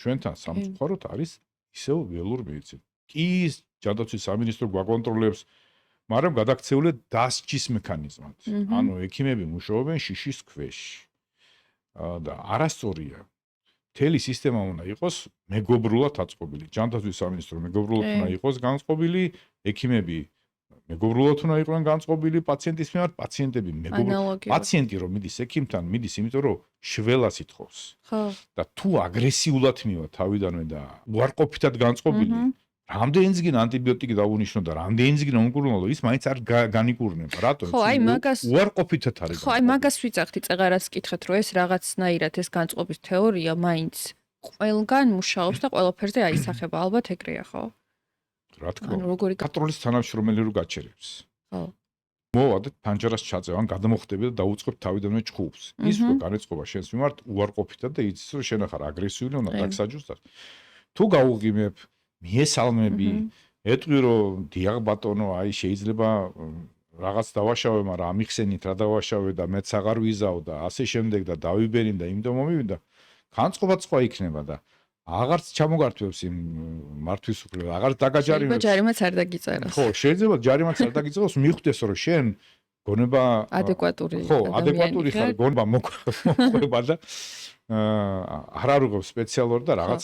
ჩვენთან სამწუხაროდ არის ისევ ველურ მედიცინა. კი ჯანდაცვის სამინისტრო გვაკონტროლებს, მაგრამ გადაქცეულია დასჯის მექანიზმად. ანუ ექიმები მუშაობენ შიშის ქვეშ. და არასწორია. მთელი სისტემა უნდა იყოს მეგობრულად აწყობილი. ჯანდაცვის სამინისტრო მეგობრულად უნდა იყოს განწყობილი, ექიმები მეგობრულად უნდა იყვნენ განწყობილი პაციენტის მიმართ, პაციენტები მეგობრულად. პაციენტი რომ მიდის ექიმთან, მიდის იმიტომ რომ შველას ითხოვს. და თუ აგრესიულად მივა თავიდანვე და უარყოფითად განწყობილი, რამდენიც ანტიბიოტიკი დაუნიშნო და რამდენიც უნკურნალო, ის მაინც არ განიკურნება. რატო? უარყოფითად არის. ხო, აი მაგას ვიძახთ იწეღარას კითხეთ, რომ ეს რაღაცნაირად ეს განწყობის თეორია მაინც ყველგან მუშაობს და ყველაფერზე აისახება, ალბათ ეგრეა, ხო? რა თქმა უნდა. პატრულის თანამშრომელი რო გაჩერებს. ხო. მოვადეთ ფანჯარას ჩაწევან, გადამოხდები და დაუწყებ თავიდანვე ჩხუბს. ის რო განეწყობა შენს მიმართ უარყოფითად და იცის რომ შენ ახარ აგრესიული უნდა დაგსაჯოსდას. თუ გაუღიმებ მიესალმები, ეტყვი რომ დიახ ბატონო, აი შეიძლება რაღაც დავაშავე, მაგრამ ამიხსენით რა დავაშავე და მეც აღარ ვიზავ და ასე შემდეგ და დავიბერინ და იმდო მომივიდა. განწყობა სხვა იქნება და აღარც ჩამოგართვებს იმ მართვის უფლება, აღარც დაგაჯარიმებს. ჯარიმაც არ დაგიწეროს. ხო, შეიძლება ჯარიმაც არ დაგიწეროს, მიხვდეს რომ შენ გონება ადეკვატური ხო, ადეკვატური ხარ, გონება მოყვება და არ არუღებ სპეციალურად და რაღაც